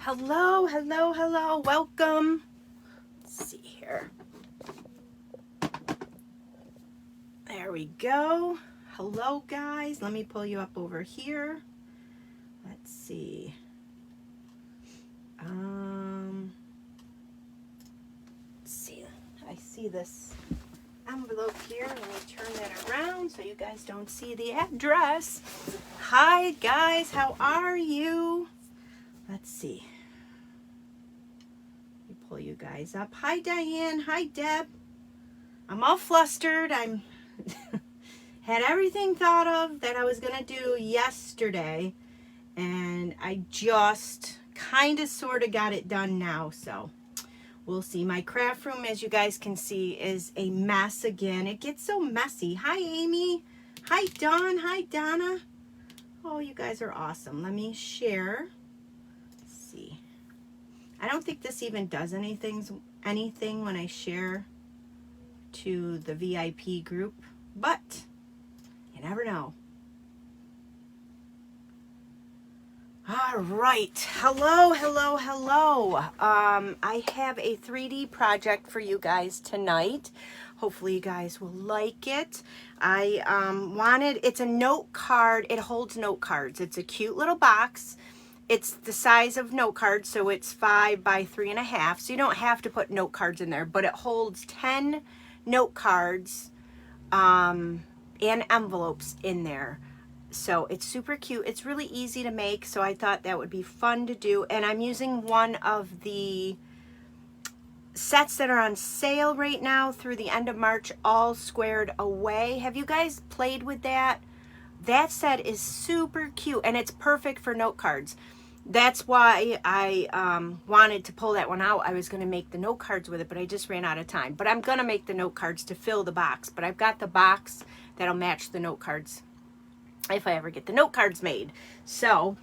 Hello, hello, hello. Welcome. Let's see here. There we go. Hello, guys. Let me pull you up over here. Let's see. Let's see. I see this envelope here. Let me turn that around so you guys don't see the address. Hi, guys. How are you? Let's see. Let me pull you guys up. Hi, Diane. Hi, Deb. I'm all flustered. I'm had everything thought of that I was going to do yesterday, and I just kind of sort of got it done now, so we'll see. My craft room, as you guys can see, is a mess again. It gets so messy. Hi, Amy. Hi, Dawn. Hi, Donna. Oh, you guys are awesome. Let me share. Let's see. I don't think this even does anything when I share to the VIP group, but you never know. All right. Hello, hello, hello. I have a 3D project for you guys tonight. Hopefully you guys will like it. It's a note card. It holds note cards. It's a cute little box. It's the size of note cards, so it's 5 by 3.5. So you don't have to put note cards in there, but it holds 10 note cards and envelopes in there. So it's super cute. It's really easy to make, so I thought that would be fun to do. And I'm using one of the sets that are on sale right now through the end of March, All Squared Away. Have you guys played with that? That set is super cute, and it's perfect for note cards. That's why I wanted to pull that one out. I was going to make the note cards with it, but I just ran out of time. But I'm going to make the note cards to fill the box. But I've got the box that'll match the note cards if I ever get the note cards made. So,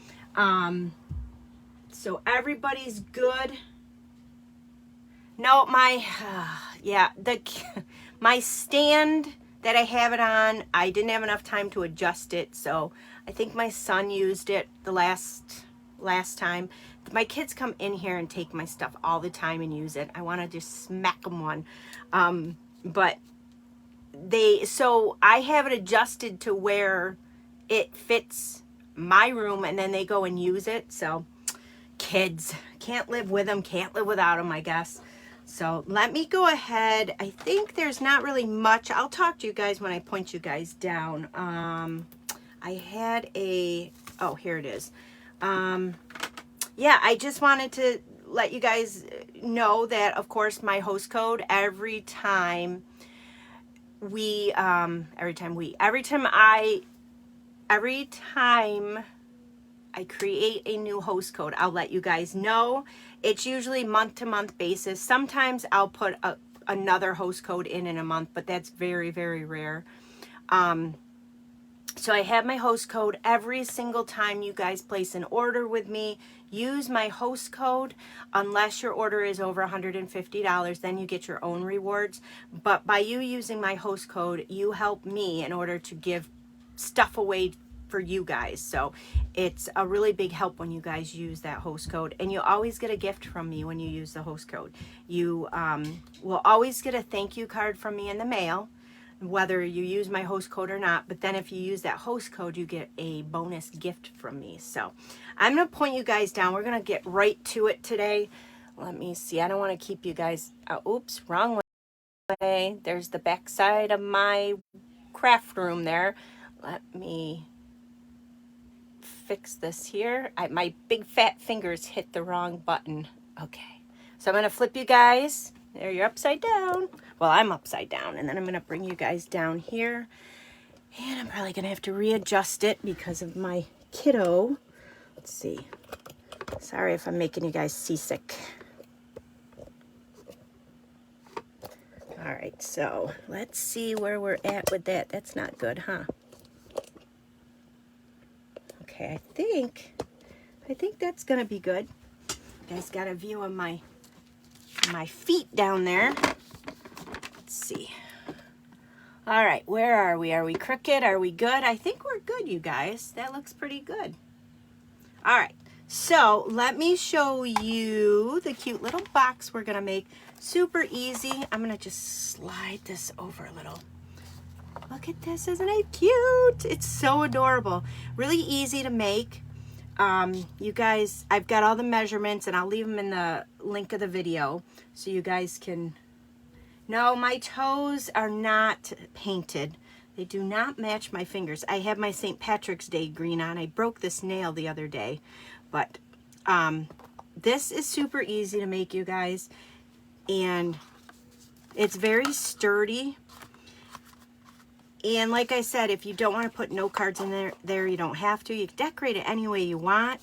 so everybody's good. No, my stand that I have it on, I didn't have enough time to adjust it, so I think my son used it the last time. My kids come in here and take my stuff all the time and use it. I want to just smack them one. So I have it adjusted to where it fits my room, and then they go and use it. So kids, can't live with them, can't live without them, I guess. So let me go ahead. I think there's not really much. I'll talk to you guys when I point you guys down. I had oh, here it is. Yeah, I just wanted to let you guys know that, of course, my host code, every time I create a new host code, I'll let you guys know. It's usually month-to-month basis. Sometimes I'll put another host code in a month, but that's very, very rare. So I have my host code every single time you guys place an order with me. Use my host code unless your order is over $150. Then you get your own rewards. But by you using my host code, you help me in order to give stuff away for you guys. So it's a really big help when you guys use that host code, and you always get a gift from me when you use the host code. You will always get a thank you card from me in the mail, whether you use my host code or not. But then if you use that host code, you get a bonus gift from me. So I'm going to point you guys down. We're going to get right to it today. Let me see. I don't want to keep you guys oops, wrong way. There's the back side of my craft room there. Let me fix this here. My big fat fingers hit the wrong button. Okay, so I'm going to flip you guys. There, you're upside down. Well, I'm upside down, and then I'm going to bring you guys down here, and I'm probably going to have to readjust it because of my kiddo. Let's see. Sorry if I'm making you guys seasick. All right, so let's see where we're at with that. That's not good, huh? Okay, I think that's gonna be good. You guys got a view of my feet down there. Let's see. All right, where are we? Are we crooked? Are we good? I think we're good, you guys. That looks pretty good. All right, So let me show you the cute little box we're gonna make. Super easy. I'm gonna just slide this over a little. Look at this, isn't it cute? It's so adorable. Really easy to make. You guys, I've got all the measurements and I'll leave them in the link of the video so you guys can. No, my toes are not painted. They do not match my fingers. I have my St. Patrick's Day green on. I broke this nail the other day. But this is super easy to make, you guys. And it's very sturdy. And like I said, if you don't want to put note cards in there, you don't have to. You can decorate it any way you want.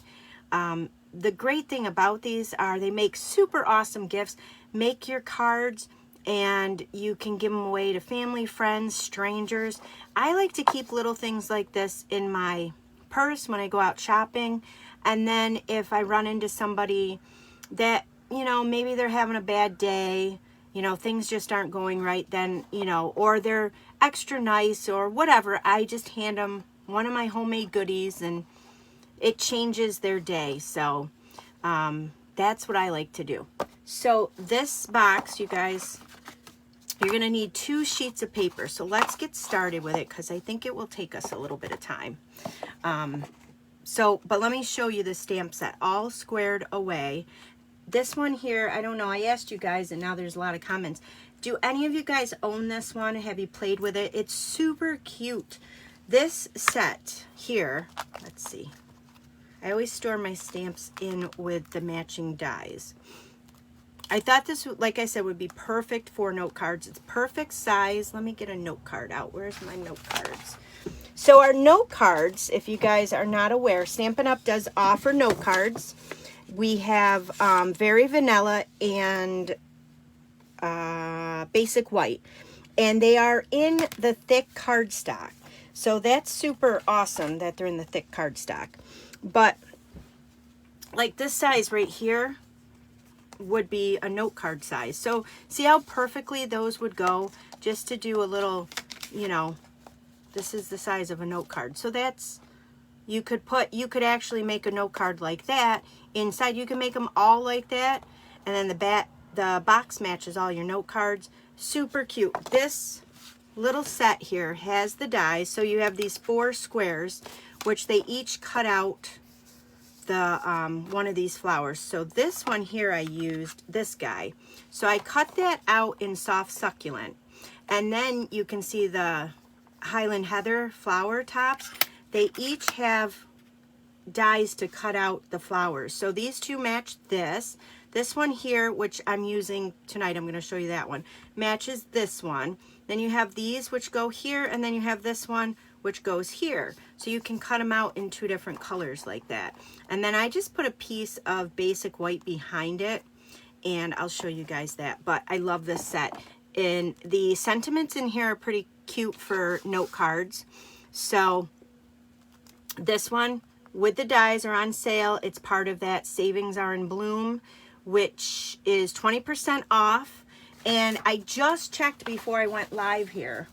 The great thing about these are they make super awesome gifts. Make your cards and you can give them away to family, friends, strangers. I like to keep little things like this in my purse when I go out shopping. And then if I run into somebody that, you know, maybe they're having a bad day, you know, things just aren't going right, then, you know, or they're extra nice or whatever, I just hand them one of my homemade goodies and it changes their day. So that's what I like to do. So this box, you guys, you're going to need 2 sheets of paper. So let's get started with it because I think it will take us a little bit of time. But let me show you the stamp set all squared away. This one here, I don't know, I asked you guys and now there's a lot of comments. Do any of you guys own this one? Have you played with it? It's super cute. This set here, let's see. I always store my stamps in with the matching dies. I thought this, like I said, would be perfect for note cards. It's perfect size. Let me get a note card out. Where's my note cards? So our note cards, if you guys are not aware, Stampin' Up! Does offer note cards. We have Very Vanilla and Basic White. And they are in the thick cardstock. So that's super awesome that they're in the thick cardstock. But like this size right here would be a note card size. So see how perfectly those would go just to do a little, you know, this is the size of a note card. So that's, you could actually make a note card like that. Inside you can make them all like that. And then the box matches all your note cards. Super cute. This little set here has the dies. So you have these 4 squares, which they each cut out the one of these flowers. So this one here I used this guy. So I cut that out in soft succulent. And then you can see the Highland Heather flower tops. They each have dies to cut out the flowers. So these 2 match this. This one here, which I'm using tonight, I'm going to show you that one, matches this one. Then you have these which go here, and then you have this one which goes here. So you can cut them out in 2 different colors like that. And then I just put a piece of Basic White behind it, and I'll show you guys that. But I love this set. And the sentiments in here are pretty cute for note cards. So this one with the dies are on sale. It's part of that Savings Are in Bloom, which is 20% off. And I just checked before I went live here.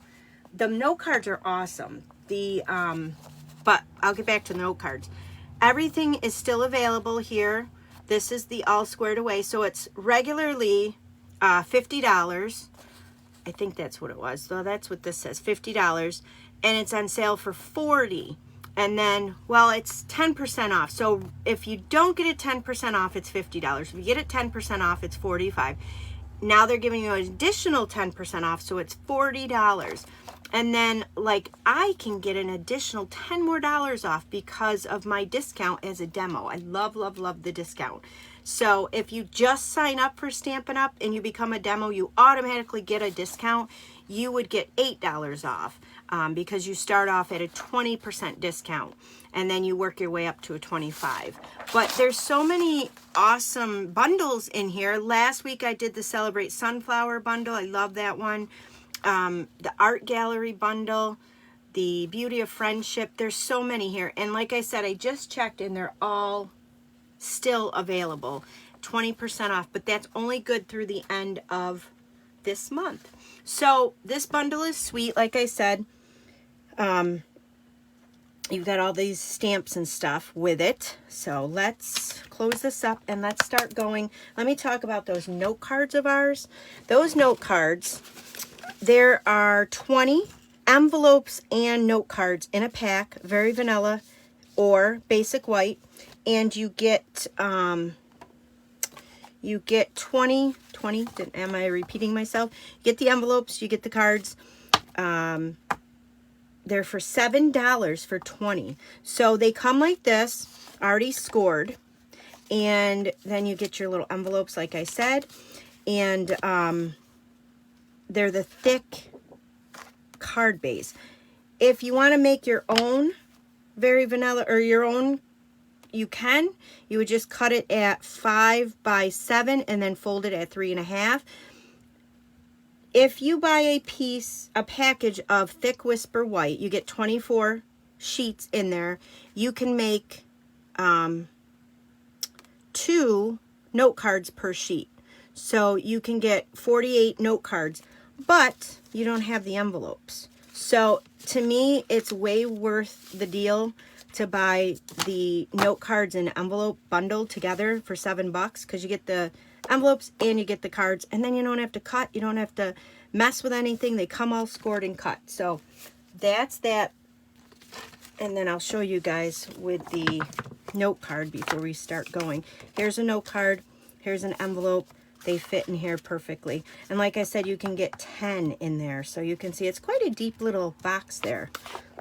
The note cards are awesome. But I'll get back to the note cards. Everything is still available here. This is the all squared away. So it's regularly $50. I think that's what it was. So that's what this says, $50. And it's on sale for $40. And then, well, it's 10% off. So if you don't get it 10% off, it's $50. If you get it 10% off, it's $45. Now they're giving you an additional 10% off, so it's $40. And then, like, I can get an additional $10 more off because of my discount as a demo. I love, love, love the discount. So if you just sign up for Stampin' Up! And you become a demo, you automatically get a discount. You would get $8 off because you start off at a 20% discount and then you work your way up to a 25. But there's so many awesome bundles in here. Last week I did the Celebrate Sunflower bundle. I love that one. The Art Gallery bundle, the Beauty of Friendship. There's so many here. And like I said, I just checked and they're all still available. 20% off, but that's only good through the end of this month. So this bundle is sweet, like I said. you've got all these stamps and stuff with it. So let's close this up and let's start going. Let me talk about those note cards of ours. Those note cards, there are 20 envelopes and note cards in a pack, very vanilla or basic white, and you get 20, am I repeating myself? You get the envelopes, you get the cards. They're for $7 for 20. So they come like this, already scored, and then you get your little envelopes, like I said, and they're the thick card base. If you want to make your own very vanilla, or your own, you can. You would just cut it at 5 by 7 and then fold it at 3.5. If you buy a package of Thick Whisper White, you get 24 sheets in there. You can make 2 note cards per sheet. So you can get 48 note cards, but you don't have the envelopes. So to me, it's way worth the deal to buy the note cards and envelope bundle together for $7, because you get the envelopes and you get the cards, and then you don't have to cut, you don't have to mess with anything. They come all scored and cut. So that's that. And then I'll show you guys with the note card before we start going. Here's a note card, here's an envelope. They fit in here perfectly. And like I said, you can get 10 in there. So you can see it's quite a deep little box there.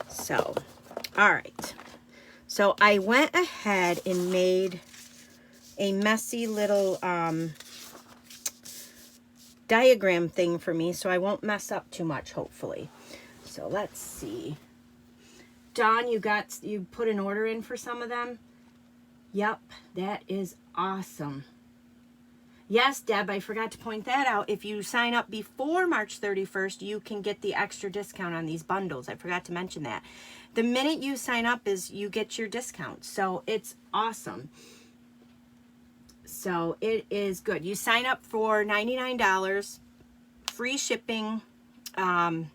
So, all right. So I went ahead and made a messy little diagram thing for me, so I won't mess up too much, hopefully. So let's see. Dawn, you put an order in for some of them? Yep, that is awesome. Yes, Deb, I forgot to point that out. If you sign up before March 31st, you can get the extra discount on these bundles. I forgot to mention that. The minute you sign up is you get your discount. So it's awesome. So it is good. You sign up for $99, free shipping. You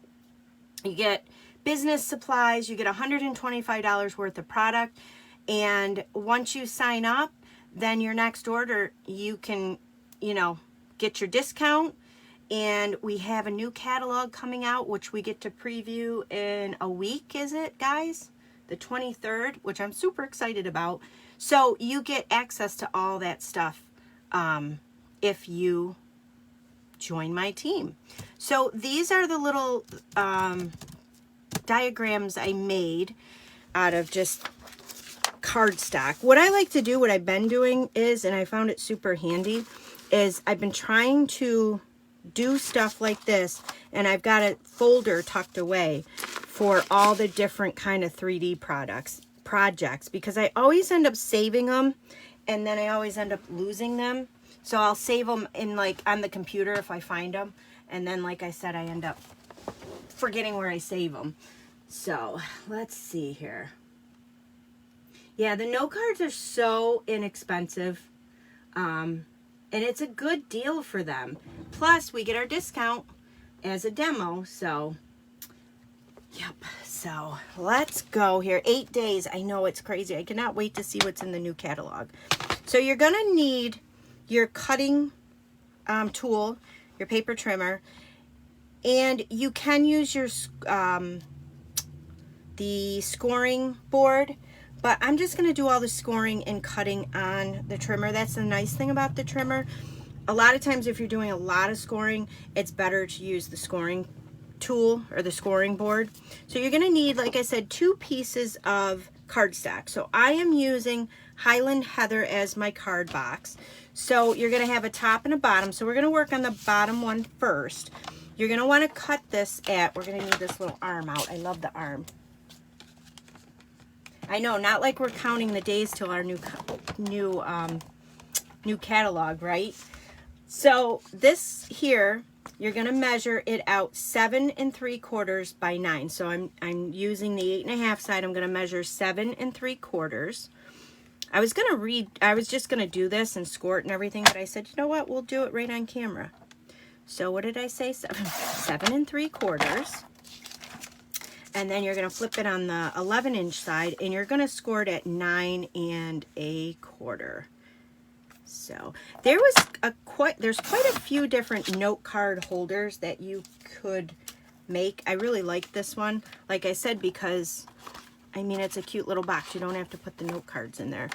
get business supplies. You get $125 worth of product. And once you sign up, then your next order, you can, get your discount. And we have a new catalog coming out, which we get to preview in a week, is it, guys? The 23rd, which I'm super excited about. So you get access to all that stuff if you join my team. So these are the little diagrams I made out of just cardstock. What I like to do, what I've been doing is, and I found it super handy, is I've been trying to do stuff like this, and I've got a folder tucked away for all the different kind of 3D projects, because I always end up saving them, and then I always end up losing them. So I'll save them in, like, on the computer if I find them, and then, like I said, I end up forgetting where I save them. So let's see here. Yeah, the note cards are so inexpensive, and it's a good deal for them. Plus, we get our discount as a demo, so yep. So let's go here. 8 days. I know, it's crazy. I cannot wait to see what's in the new catalog. So you're going to need your cutting tool, your paper trimmer, and you can use your the scoring board, but I'm just going to do all the scoring and cutting on the trimmer. That's the nice thing about the trimmer. A lot of times if you're doing a lot of scoring, it's better to use the scoring tool or the scoring board. So you're going to need, like I said, 2 pieces of cardstock. So I am using Highland Heather as my card box. So you're going to have a top and a bottom. So we're going to work on the bottom one first. You're going to want to cut this at, we're going to need this little arm out. I love the arm. I know, not like we're counting the days till our new catalog, right? So this here, you're going to measure it out 7 3/4 by 9. So I'm using the 8 1/2 side. I'm going to measure 7 3/4. I was just going to do this and score it and everything, but I said, you know what? We'll do it right on camera. So what did I say? 7 3/4. and then you're going to flip it on the 11-inch side, and you're going to score it at 9 1/4. So there's quite a few different note card holders that you could make. I really like this one, like I said, because I mean, it's a cute little box. You don't have to put the note cards in there.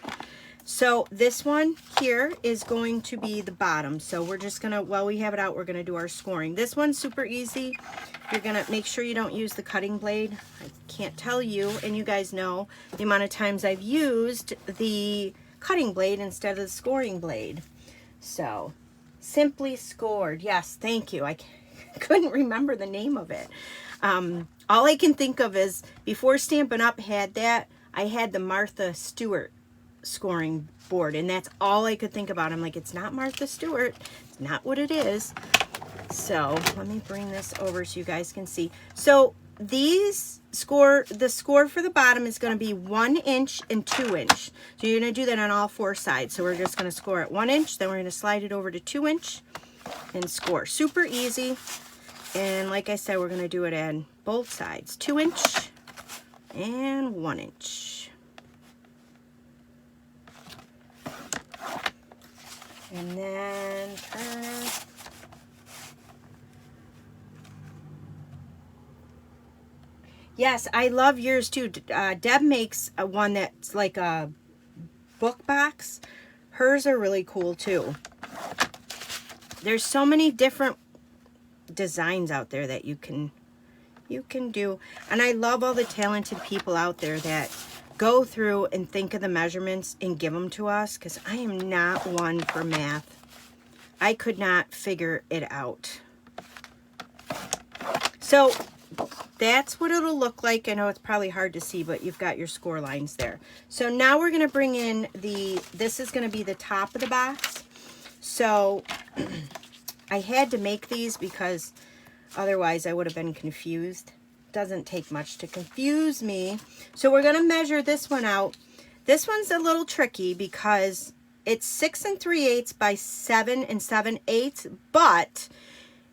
So this one here is going to be the bottom. So we're just gonna, while we have it out, we're gonna do our scoring. This one's super easy. You're gonna make sure you don't use the cutting blade. I can't tell you, and you guys know the amount of times I've used the cutting blade instead of the scoring blade. So Simply Scored. Yes, thank you. I couldn't remember the name of it. All I can think of is before Stampin' Up! Had that, I had the Martha Stewart scoring board, and that's all I could think about. I'm like, it's not Martha Stewart. It's not what it is. So let me bring this over so you guys can see. So the score for the bottom is going to be 1 inch and 2 inch. So you're going to do that on all 4 sides. So we're just going to score at 1 inch, then we're going to slide it over to 2 inch and score. Super easy. And like I said, we're going to do it on both sides, 2 inch and 1 inch. And then turn. Yes, I love yours too. Deb makes one that's like a book box. Hers are really cool too. There's so many different designs out there that you can do. And I love all the talented people out there that go through and think of the measurements and give them to us, because I am not one for math. I could not figure it out. So that's what it'll look like. I know it's probably hard to see, but you've got your score lines there. So now we're going to bring in this is going to be the top of the box. So I had to make these because otherwise I would have been confused. Doesn't take much to confuse me. So we're going to measure this one out. This one's a little tricky because it's 6 3/8 by 7 7/8, but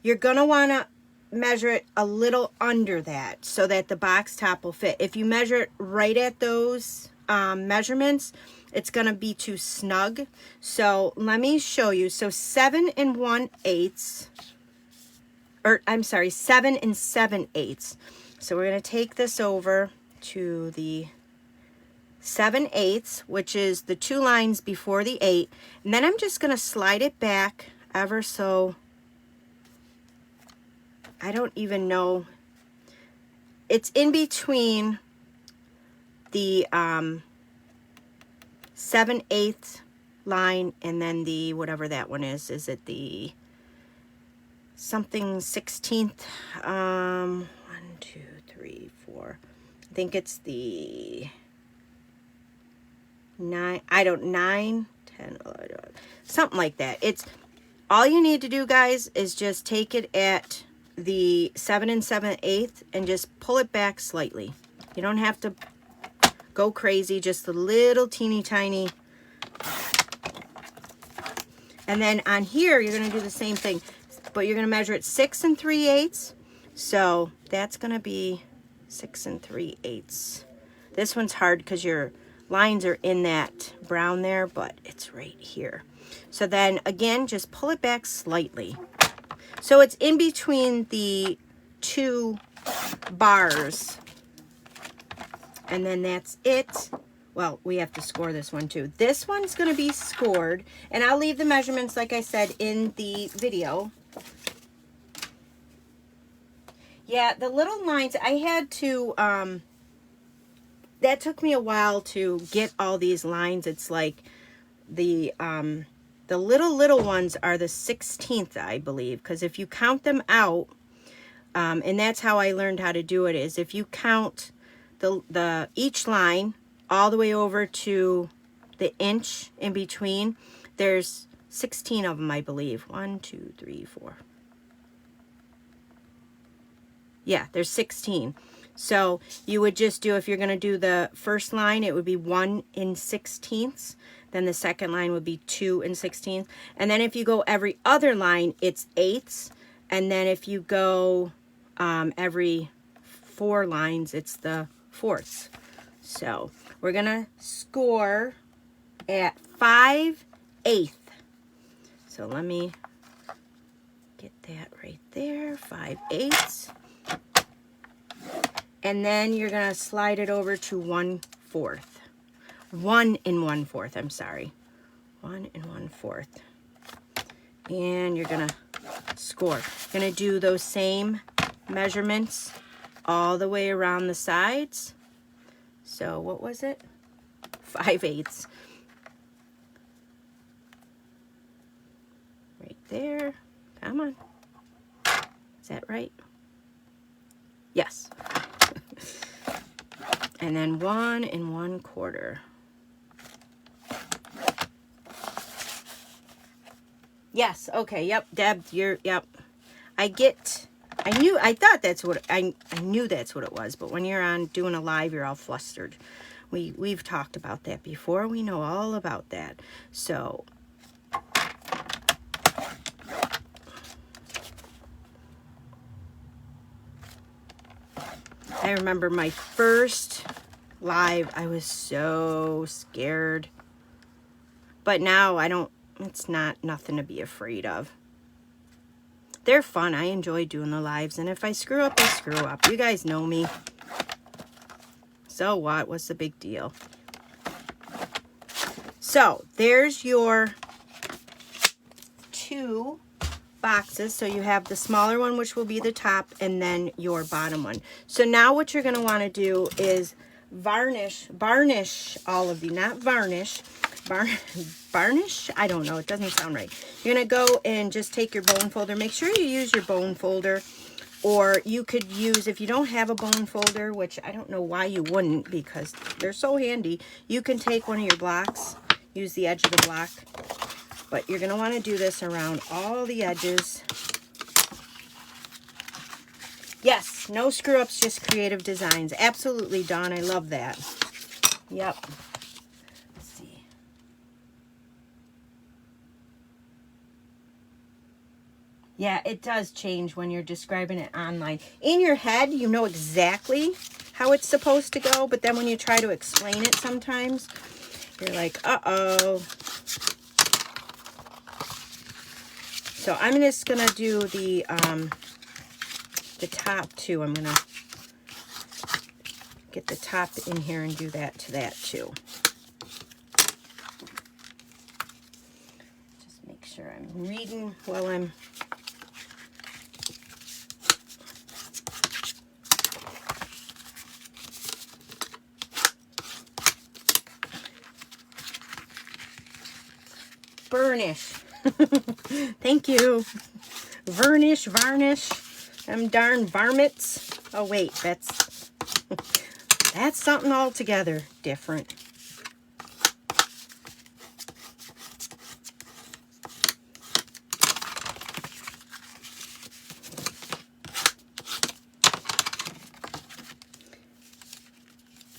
you're going to want to measure it a little under that so that the box top will fit. If you measure it right at those measurements, it's going to be too snug. So let me show you. So 7 1/8, or I'm sorry, 7 7/8. So we're going to take this over to the 7/8, which is the 2 lines before the 8. And then I'm just going to slide it back ever so. I don't even know. It's in between the 7/8 line and then the, whatever that one is. Is it the something 16th? 1, 2, 3, 4. I think it's the 9. I don't 9, 10, 11, something like that. It's all you need to do, guys, is just take it at the 7 7/8 and just pull it back slightly. You don't have to go crazy, just a little teeny tiny. And then on here you're going to do the same thing, but you're going to measure it 6 3/8. So that's going to be 6 3/8. This one's hard because your lines are in that brown there, but it's right here. So then again, just pull it back slightly. So it's in between the 2 bars. And then that's it. Well, we have to score this one too. This one's going to be scored. And I'll leave the measurements, like I said, in the video. Yeah, the little lines, I had to, that took me a while to get all these lines. It's like the little ones are the 16th, I believe, because if you count them out, and that's how I learned how to do it, is if you count each line all the way over to the inch in between, there's 16 of them, I believe. 1, 2, 3, 4. Yeah, there's 16. So you would just do, if you're going to do the first line, it would be 1 16ths. Then the second line would be 2 16ths. And then if you go every other line, it's 8ths. And then if you go every 4 lines, it's the fourths. So we're gonna score at 5/8. So let me get that right there, 5/8. And then you're gonna slide it over to 1/4. 1 1/4, I'm sorry. 1 1/4. And you're gonna score. You're gonna do those same measurements all the way around the sides. So what was it? 5/8. Right there. Come on. Is that right? Yes. And then 1 1/4. Yes, okay, yep, Deb, yep. I thought that's what, I knew that's what it was, but when you're on doing a live, you're all flustered. We've talked about that before. We know all about that. So, I remember my first live, I was so scared. But now it's nothing to be afraid of. They're fun. I enjoy doing the lives. And if I screw up, I screw up. You guys know me. So what? What's the big deal? So there's your 2 boxes. So you have the smaller one, which will be the top, and then your bottom one. So now what you're going to want to do is varnish all of these. Not varnish. Varnish? I don't know. It doesn't sound right. You're going to go and just take your bone folder. Make sure you use your bone folder. Or you could use, if you don't have a bone folder, which I don't know why you wouldn't because they're so handy, you can take one of your blocks, use the edge of the block. But you're going to want to do this around all the edges. Yes, no screw-ups, just creative designs. Absolutely, Dawn. I love that. Yep. Yeah, it does change when you're describing it online. In your head, you know exactly how it's supposed to go, but then when you try to explain it sometimes, you're like, uh-oh. So I'm just going to do the top too. I'm going to get the top in here and do that to that too. Just make sure I'm reading while I'm... Burnish. Thank you. Varnish. Them darn varmints. Oh wait, that's something altogether different.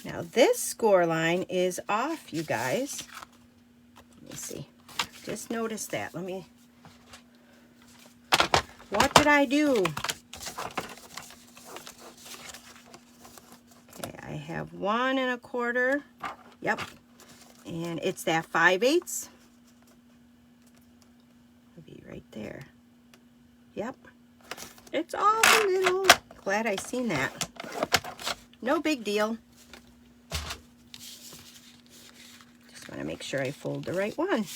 Now this score line is off, you guys. Let me see. Just notice that. What did I do? Okay, I have 1 1/4. Yep. And it's that 5/8. It'll be right there. Yep. It's all a little. Glad I seen that. No big deal. Just want to make sure I fold the right one.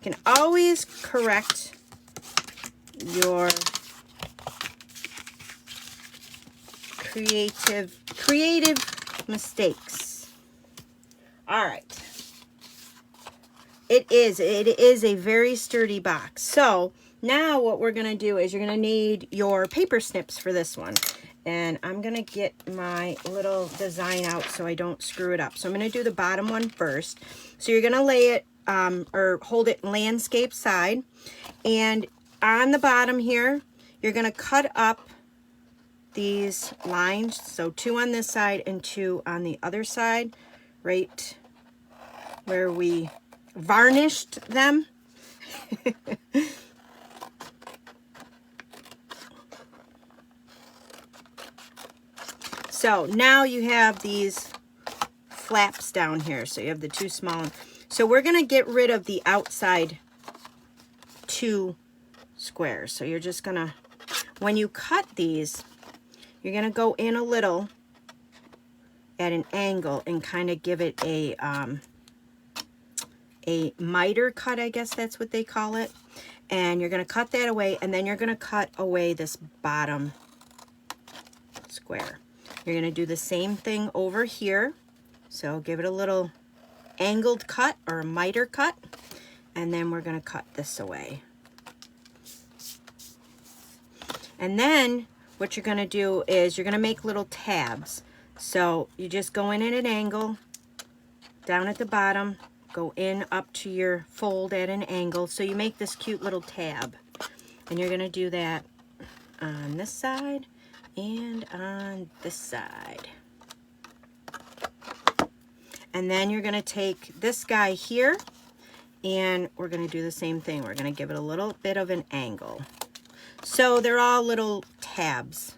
You can always correct your creative mistakes. All right. It is a very sturdy box. So now what we're going to do is you're going to need your paper snips for this one. And I'm going to get my little design out so I don't screw it up. So I'm going to do the bottom one first. So you're going to lay it or hold it landscape side, and on the bottom here you're going to cut up these lines, so 2 on this side and 2 on the other side, right where we varnished them. So now you have these flaps down here. So you have the two small ones. So we're going to get rid of the outside two squares. So you're just going to, when you cut these, you're going to go in a little at an angle and kind of give it a miter cut, I guess that's what they call it. And you're going to cut that away, and then you're going to cut away this bottom square. You're going to do the same thing over here. So give it a little angled cut or a miter cut, and then we're going to cut this away. And then what you're going to do is you're going to make little tabs. So you just go in at an angle, down at the bottom, go in up to your fold at an angle. So you make this cute little tab. And you're going to do that on this side and on this side. And then you're going to take this guy here, and we're going to do the same thing. We're going to give it a little bit of an angle. So they're all little tabs.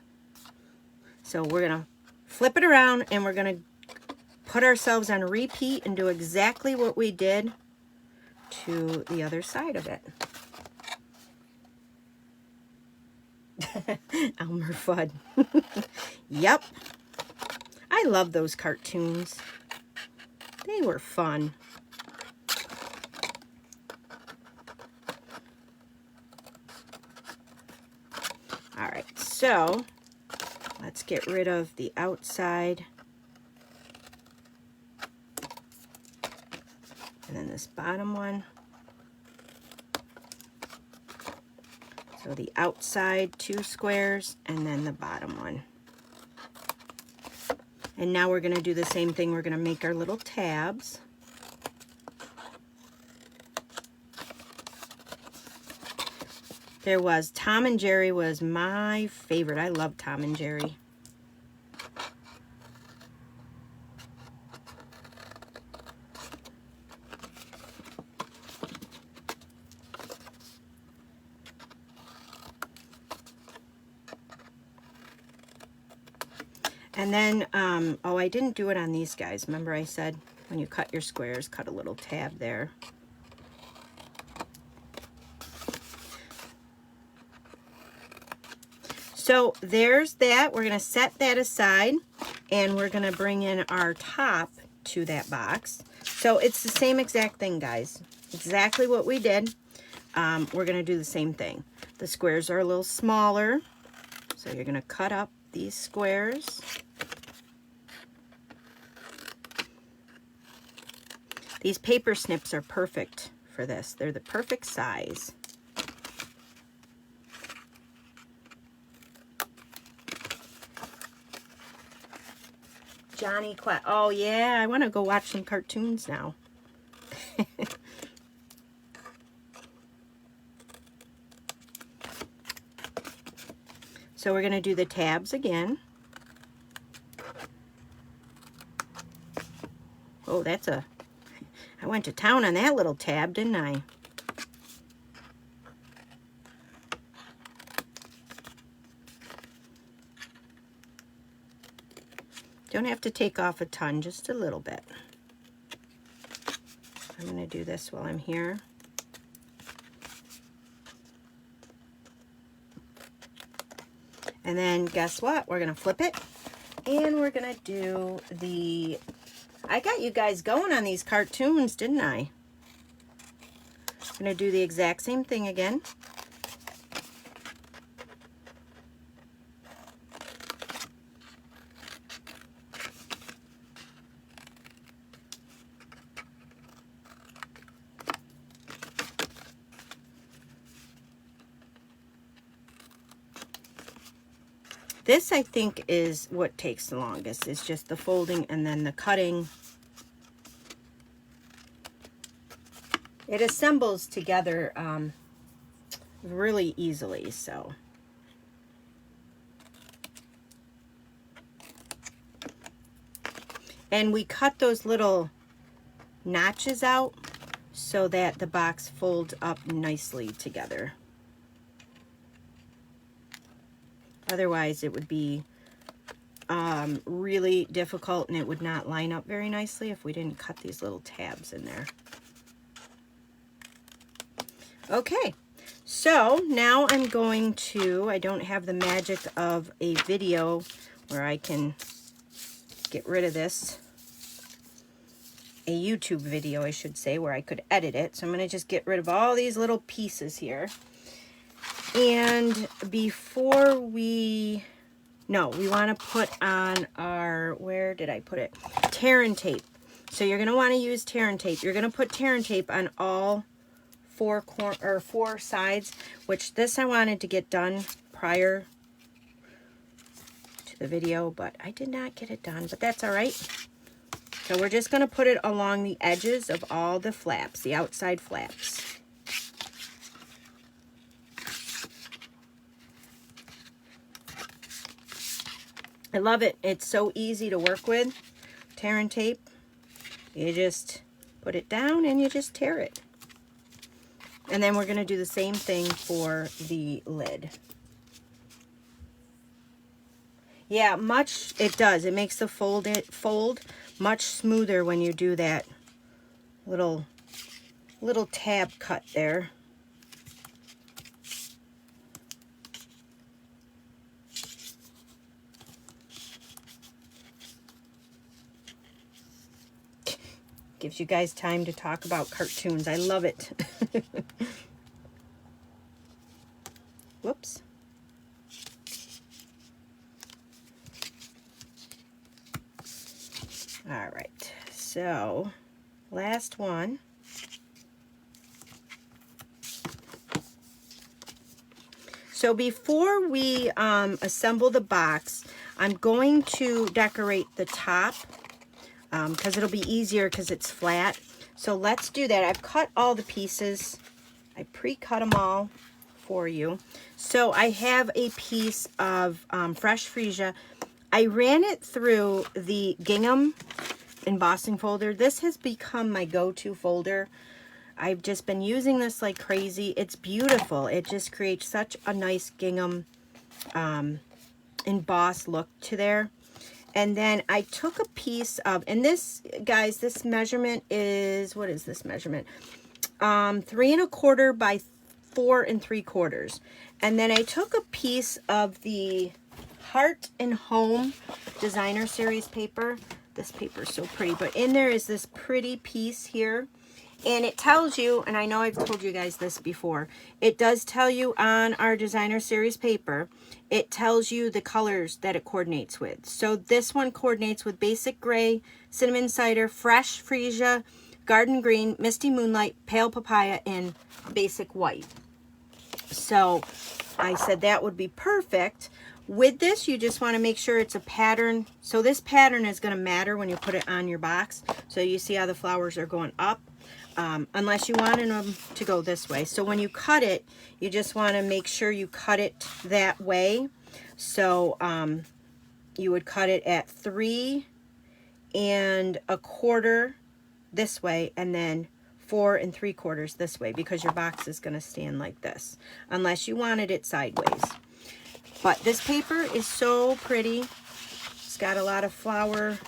So we're going to flip it around, and we're going to put ourselves on repeat and do exactly what we did to the other side of it. Elmer Fudd. Yep. I love those cartoons. They were fun. All right, so let's get rid of the outside. And then this bottom one. So the outside two squares, and then the bottom one. And now we're going to do the same thing. We're going to make our little tabs. There was Tom and Jerry was my favorite. I love Tom and Jerry. And then, oh, I didn't do it on these guys. Remember I said when you cut your squares, cut a little tab there. So there's that. We're going to set that aside, and we're going to bring in our top to that box. So it's the same exact thing, guys. Exactly what we did. We're going to do the same thing. The squares are a little smaller, so you're going to cut up these squares. These paper snips are perfect for this. They're the perfect size. Johnny Quest. Oh yeah, I want to go watch some cartoons now. So we're going to do the tabs again. Oh, that's a... I went to town on that little tab, didn't I? Don't have to take off a ton, just a little bit. I'm going to do this while I'm here. And then guess what? We're going to flip it, and we're going to do the... I got you guys going on these cartoons, didn't I? I'm going to do the exact same thing again. This, I think, is what takes the longest. It's just the folding and then the cutting. It assembles together really easily, so. And we cut those little notches out so that the box folds up nicely together. Otherwise, it would be really difficult, and it would not line up very nicely if we didn't cut these little tabs in there. Okay, so now I'm going to, I don't have the magic of a video where I can get rid of this, a YouTube video I should say, where I could edit it. So I'm going to just get rid of all these little pieces here. And before we, no, we want to put on our, where did I put it? Tear and tape. So you're going to want to use tear and tape. You're going to put tear and tape on all four sides, which this I wanted to get done prior to the video, but I did not get it done, but that's all right. So we're just going to put it along the edges of all the flaps, the outside flaps. I love it. It's so easy to work with. Tear and tape. You just put it down and you just tear it. And then we're going to do the same thing for the lid. Yeah, it does. It makes the fold much smoother when you do that little tab cut there. Gives you guys time to talk about cartoons. I love it. Whoops. All right, so last one. So before we assemble the box, I'm going to decorate the top because it'll be easier because it's flat. So let's do that. I've cut all the pieces. I pre-cut them all for you. So I have a piece of fresh freesia. I ran it through the gingham embossing folder. This has become my go-to folder. I've just been using this like crazy. It's beautiful. It just creates such a nice gingham embossed look to there. And then I took a piece of, and this, guys, this measurement is, what is this measurement? 3 1/4 by 4 3/4. And then I took a piece of the Heart and Home Designer Series paper. This paper is so pretty, but in there is this pretty piece here. And it tells you, and I know I've told you guys this before, it does tell you on our Designer Series paper, it tells you the colors that it coordinates with. So this one coordinates with Basic Gray, Cinnamon Cider, Fresh Freesia, Garden Green, Misty Moonlight, Pale Papaya, and Basic White. So I said that would be perfect. With this, you just want to make sure it's a pattern. So this pattern is going to matter when you put it on your box. So you see how the flowers are going up. Unless you wanted them to go this way. So when you cut it, you just want to make sure you cut it that way. So you would cut it at 3 1/4 this way, and then 4 3/4 this way, because your box is going to stand like this, unless you wanted it sideways. But this paper is so pretty. It's got a lot of flower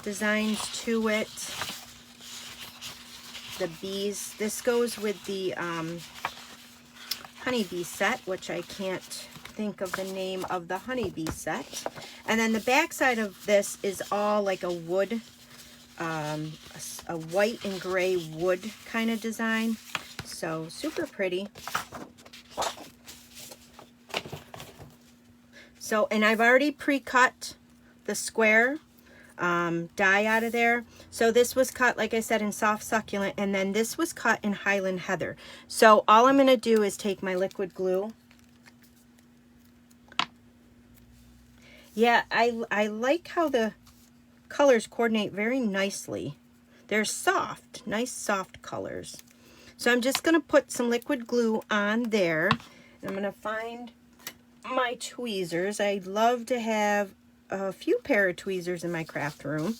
designs to it. The bees, this goes with the honeybee set, which I can't think of the name of the honeybee set. And then the back side of this is all like a wood, a white and gray wood kind of design. So super pretty. So, and I've already pre-cut the square die out of there. So this was cut, like I said, in Soft Succulent, and then this was cut in Highland Heather. So all I'm going to do is take my liquid glue. Yeah, I like how the colors coordinate very nicely. They're soft, nice soft colors. So I'm just going to put some liquid glue on there. I'm going to find my tweezers. I love to have a few pair of tweezers in my craft room.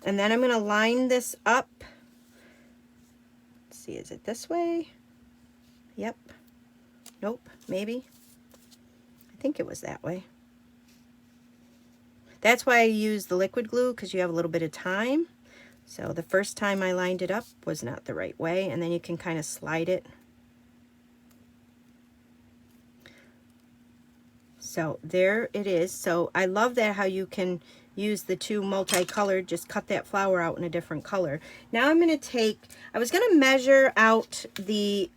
And then I'm going to line this up. Let's see, is it this way? Yep. Nope, maybe. I think it was that way. That's why I use the liquid glue, because you have a little bit of time. So the first time I lined it up was not the right way, and then you can kind of slide it. So there it is. So I love that how you can use the two multicolored, just cut that flower out in a different color. Now I'm going to take, I was going to measure out the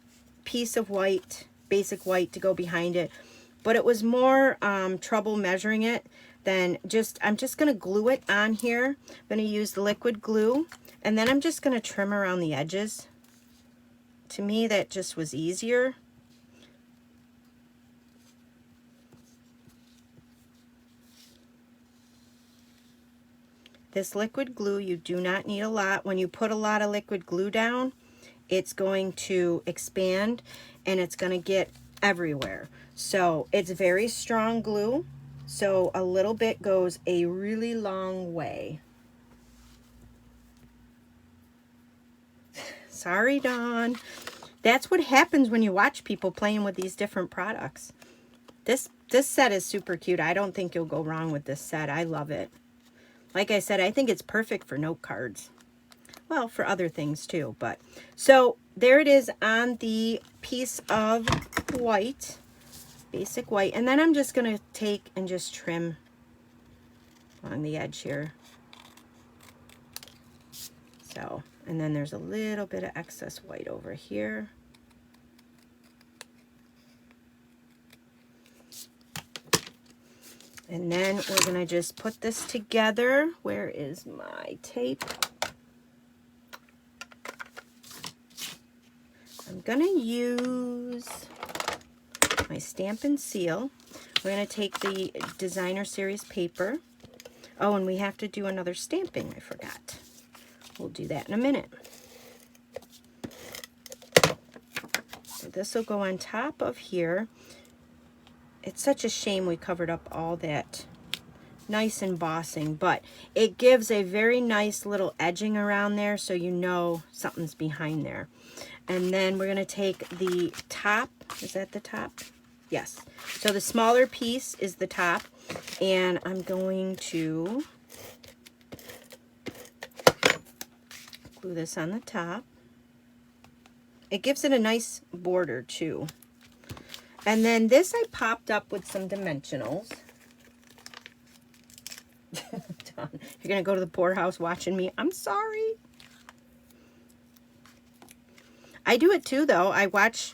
piece of white, basic white, to go behind it, but it was more trouble measuring it than just, I'm just going to glue it on here. I'm going to use the liquid glue, and then I'm just going to trim around the edges. To me, that just was easier. This liquid glue, you do not need a lot. When you put a lot of liquid glue down, it's going to expand and it's going to get everywhere. So it's very strong glue, so a little bit goes a really long way. Sorry, Dawn. That's what happens when you watch people playing with these different products. This set is super cute. I don't think you'll go wrong with this set. I love it. Like I said, I think it's perfect for note cards. Well, for other things too, but. So, there it is on the piece of white, basic white. And then I'm just going to take and just trim along the edge here. So, and then there's a little bit of excess white over here. And then we're going to just put this together. Where is my tape? I'm going to use my Stamp and Seal. We're going to take the Designer Series paper. Oh, and we have to do another stamping. I forgot. We'll do that in a minute. So this will go on top of here. It's such a shame we covered up all that nice embossing, but it gives a very nice little edging around there, so you know something's behind there. And then we're going to take the top. Is that the top? Yes. So the smaller piece is the top, and I'm going to glue this on the top. It gives it a nice border too. And then this I popped up with some dimensionals. You're going to go to the poorhouse watching me. I'm sorry. I do it too, though. I watch,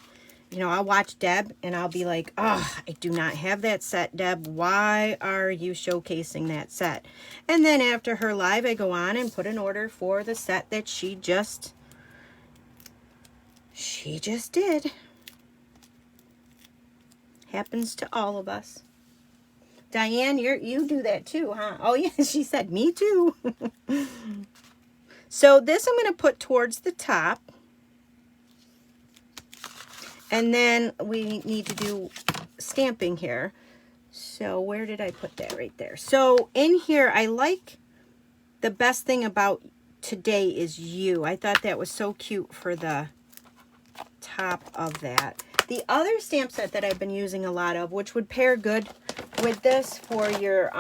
you know, I'll watch Deb and I'll be like, oh, I do not have that set, Deb. Why are you showcasing that set? And then after her live, I go on and put an order for the set that she just did. Happens to all of us. Diane, you do that too, huh? Oh, yeah, she said, me too. So this I'm going to put towards the top. And then we need to do stamping here. So where did I put that? Right there. So in here, I like the best thing about today is you. I thought that was so cute for the top of that. The other stamp set that I've been using a lot of, which would pair good with this for your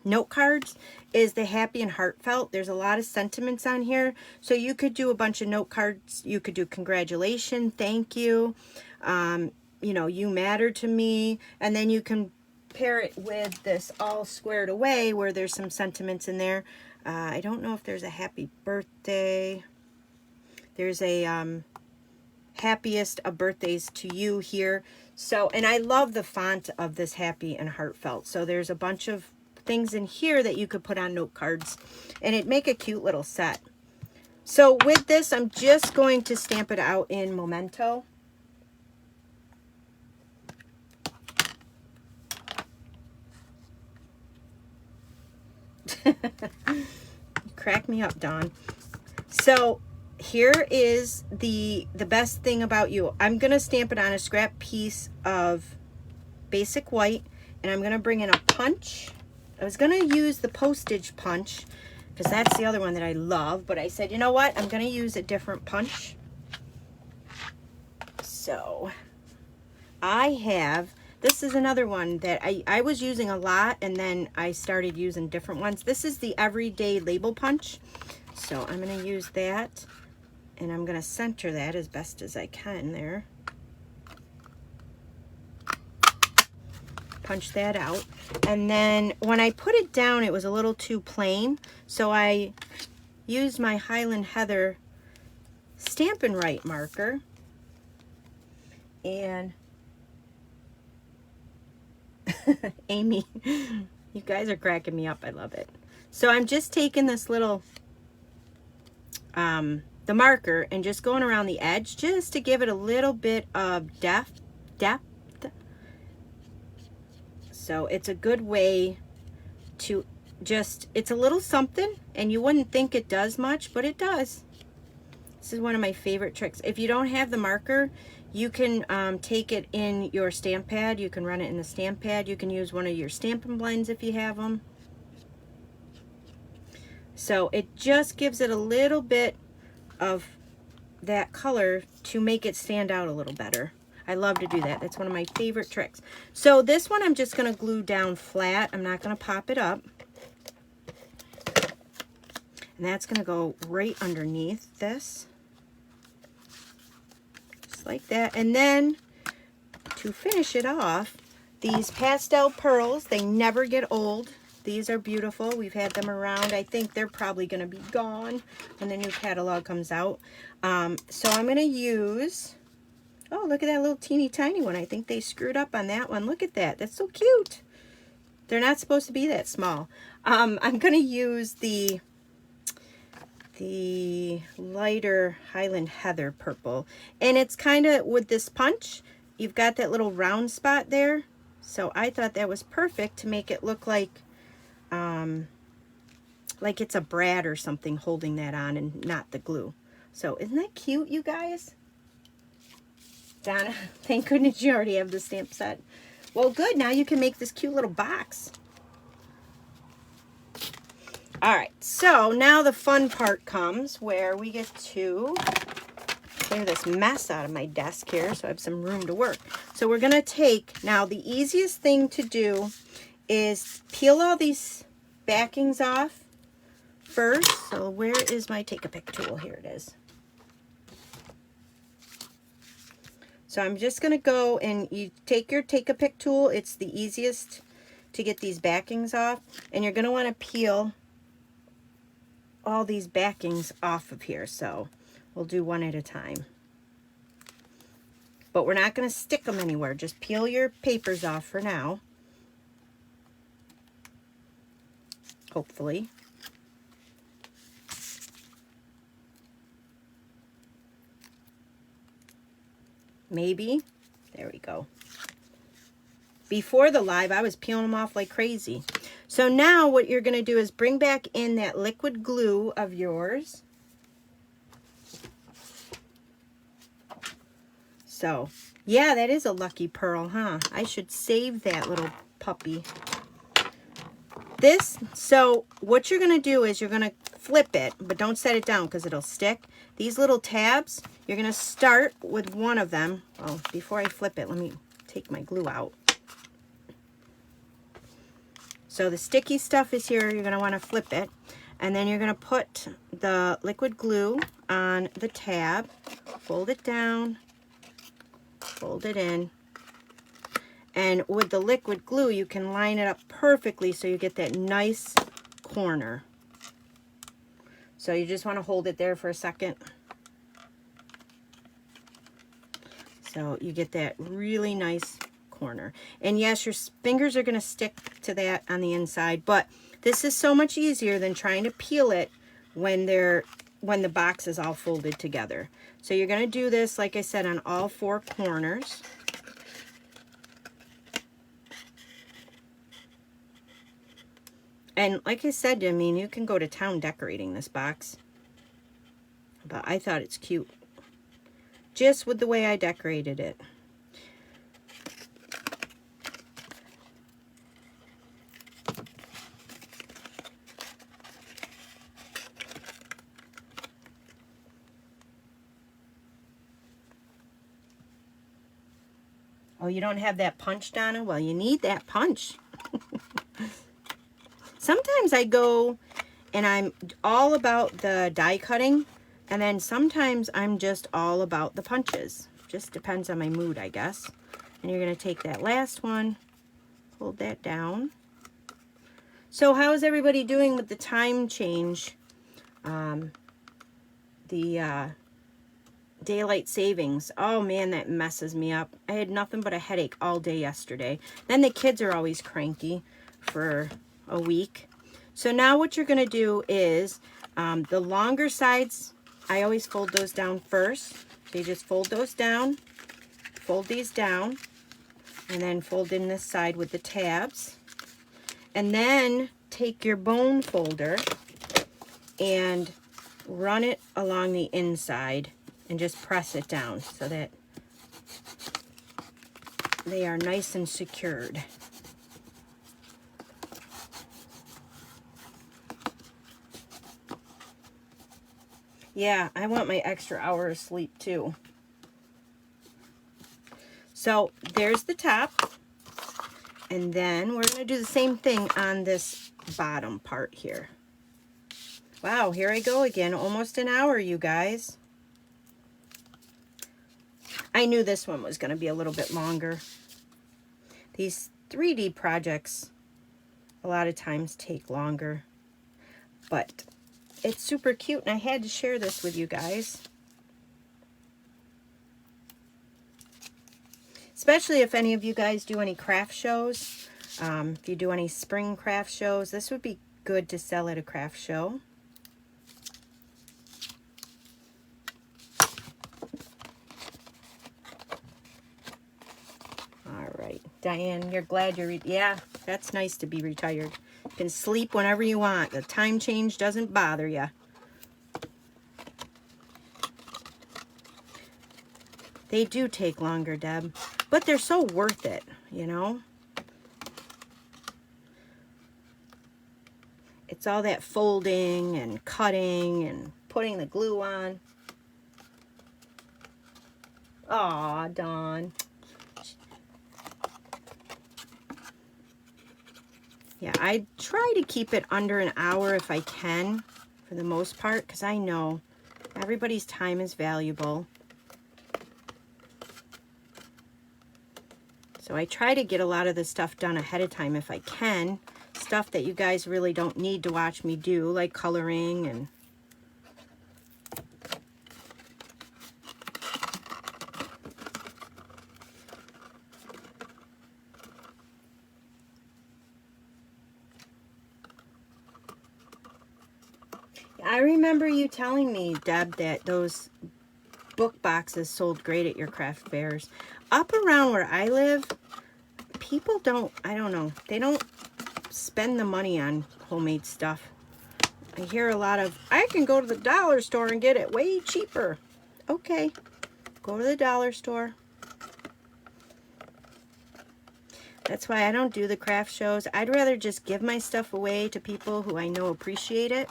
note cards, is the Happy and Heartfelt. There's a lot of sentiments on here. So you could do a bunch of note cards. You could do congratulations, thank you, you know, you matter to me. And then you can pair it with this All Squared Away where there's some sentiments in there. I don't know if there's a happy birthday. There's a happiest of birthdays to you here. So, and I love the font of this Happy and Heartfelt. So there's a bunch of things in here that you could put on note cards, and it'd make a cute little set. So with this, I'm just going to stamp it out in Memento. You crack me up, Dawn. So here is the best thing about you. I'm going to stamp it on a scrap piece of basic white, and I'm going to bring in a punch. I was going to use the postage punch because that's the other one that I love, but I said, you know what? I'm going to use a different punch. So I have This is another one that I was using a lot, and then I started using different ones. This is the Everyday Label Punch. So I'm going to use that, and I'm going to center that as best as I can there. Punch that out. And then when I put it down, it was a little too plain, so I used my Highland Heather Stampin' Right marker, and Amy, you guys are cracking me up. I love it. So I'm just taking this little the marker and just going around the edge just to give it a little bit of depth. So it's a good way to just, it's a little something, and you wouldn't think it does much, but it does. This is one of my favorite tricks. If you don't have the marker, you can take it in your stamp pad. You can run it in the stamp pad. You can use one of your Stampin' Blends if you have them. So it just gives it a little bit of that color to make it stand out a little better. I love to do that. That's one of my favorite tricks. So this one I'm just going to glue down flat. I'm not going to pop it up. And that's going to go right underneath this. Just like that. And then to finish it off, these Pastel Pearls, they never get old. These are beautiful. We've had them around. I think they're probably going to be gone when the new catalog comes out. So I'm going to use, oh, look at that little teeny tiny one. I think they screwed up on that one. Look at that. That's so cute. They're not supposed to be that small. I'm going to use the lighter Highland Heather purple. And it's kind of, with this punch, you've got that little round spot there. So I thought that was perfect to make it look like it's a brad or something holding that on and not the glue. So isn't that cute, you guys? Donna, thank goodness you already have the stamp set. Well, good. Now you can make this cute little box. All right, so now the fun part comes where we get to clear this mess out of my desk here so I have some room to work. So we're going to take, now the easiest thing to do is peel all these backings off first. So where is my Take-A-Pick tool? Here it is. So I'm just going to go, and you take your Take-A-Pick tool. It's the easiest to get these backings off. And you're going to want to peel all these backings off of here. So we'll do one at a time. But we're not going to stick them anywhere. Just peel your papers off for now. Hopefully. Maybe. There we go. Before the live, I was peeling them off like crazy. So now what you're going to do is bring back in that liquid glue of yours. So, yeah, that is a lucky pearl, huh? I should save that little puppy. So what you're going to do is you're going to flip it, but don't set it down because it'll stick. These little tabs, you're going to start with one of them. Oh, before I flip it, let me take my glue out. So the sticky stuff is here. You're going to want to flip it. And then you're going to put the liquid glue on the tab. Fold it down. Fold it in. And with the liquid glue, you can line it up perfectly so you get that nice corner. So you just want to hold it there for a second. So you get that really nice corner. And yes, your fingers are going to stick to that on the inside, but this is so much easier than trying to peel it when the box is all folded together. So you're going to do this, like I said, on all four corners. And like I said, I mean, you can go to town decorating this box. But I thought it's cute. Just with the way I decorated it. Oh, you don't have that punch, Donna? Well, you need that punch. Sometimes I go and I'm all about the die cutting, and then sometimes I'm just all about the punches. Just depends on my mood, I guess. And you're going to take that last one, hold that down. So how is everybody doing with the time change? Daylight savings. Oh man, that messes me up. I had nothing but a headache all day yesterday. Then the kids are always cranky for a week. So now what you're going to do is the longer sides, I always fold those down first. So you just fold those down, fold these down, and then fold in this side with the tabs. And then take your bone folder and run it along the inside and just press it down so that they are nice and secured. Yeah, I want my extra hour of sleep too. So there's the top, and then we're going to do the same thing on this bottom part here. Wow, here I go again, almost an hour, you guys. I knew this one was going to be a little bit longer. These 3D projects a lot of times take longer, but it's super cute, and I had to share this with you guys. Especially if any of you guys do any craft shows. If you do any spring craft shows, this would be good to sell at a craft show. All right, Diane, you're glad you're... Yeah, that's nice to be retired. You can sleep whenever you want. The time change doesn't bother you. They do take longer, Deb, but they're so worth it, you know? It's all that folding and cutting and putting the glue on. Aw, Dawn. Yeah, I try to keep it under an hour if I can, for the most part, because I know everybody's time is valuable. So I try to get a lot of the stuff done ahead of time if I can. Stuff that you guys really don't need to watch me do, like coloring and... I remember you telling me, Deb, that those book boxes sold great at your craft fairs. Up around where I live, people don't, I don't know, they don't spend the money on homemade stuff. I hear a lot of, I can go to the dollar store and get it way cheaper. Okay, go to the dollar store. That's why I don't do the craft shows. I'd rather just give my stuff away to people who I know appreciate it.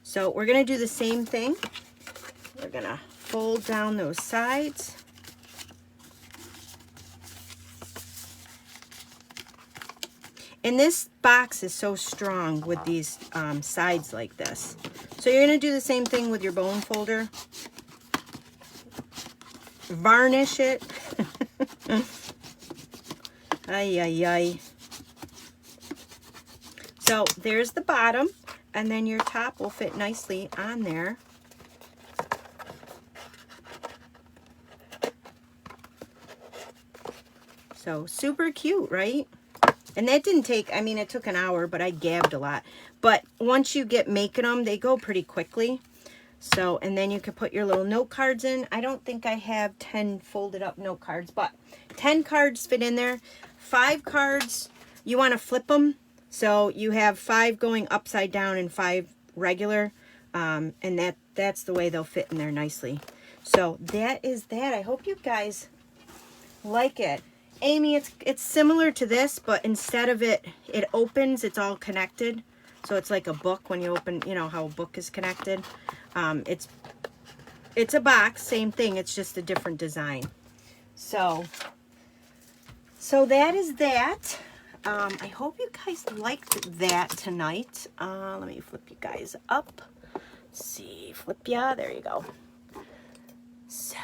So we're going to do the same thing. We're going to fold down those sides. And this box is so strong with these sides like this. So you're going to do the same thing with your bone folder. Varnish it. Ay, ay, ay. So there's the bottom. And then your top will fit nicely on there. So super cute, right? And that didn't take, I mean, it took an hour, but I gabbed a lot. But once you get making them, they go pretty quickly. So, and then you can put your little note cards in. I don't think I have 10 folded up note cards, but 10 cards fit in there. 5 cards, you want to flip them. So you have 5 going upside down and 5 regular, and that's the way they'll fit in there nicely. So that is that. I hope you guys like it. Amy, it's similar to this, but instead of it opens, it's all connected. So it's like a book when you open, you know how a book is connected. It's It's a box, same thing. It's just a different design. So that is that. I hope you guys liked that tonight. Let me flip you guys up. Let's see, flip ya. There you go. So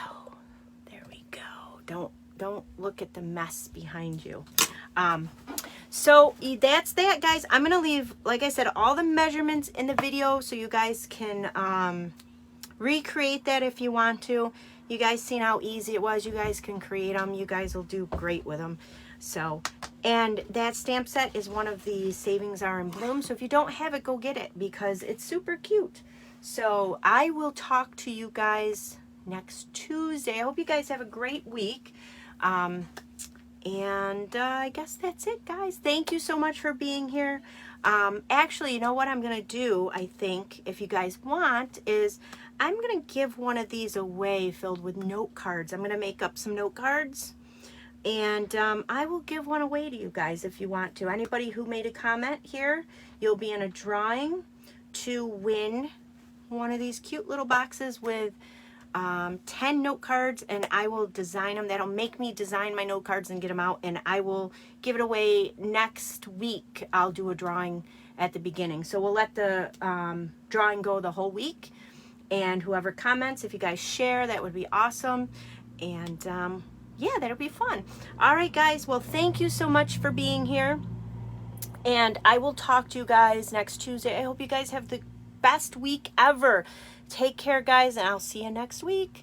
there we go. Don't look at the mess behind you. So that's that, guys. I'm gonna leave, like I said, all the measurements in the video so you guys can recreate that if you want to. You guys seen how easy it was. You guys can create them. You guys will do great with them. So, and that stamp set is one of the Savings Are in Bloom. So if you don't have it, go get it because it's super cute. So I will talk to you guys next Tuesday. I hope you guys have a great week. And I guess that's it, guys. Thank you so much for being here. Actually, you know what I'm going to do, I think, if you guys want, is I'm going to give one of these away filled with note cards. I'm going to make up some note cards. And I will give one away to you guys if you want to. Anybody who made a comment here, you'll be in a drawing to win one of these cute little boxes with 10 note cards, and I will design them. That'll make me design my note cards and get them out, and I will give it away next week. I'll do a drawing at the beginning. So we'll let the drawing go the whole week, and whoever comments, if you guys share, that would be awesome. And yeah, that'll be fun. All right, guys. Well, thank you so much for being here, and I will talk to you guys next Tuesday. I hope you guys have the best week ever. Take care, guys, and I'll see you next week.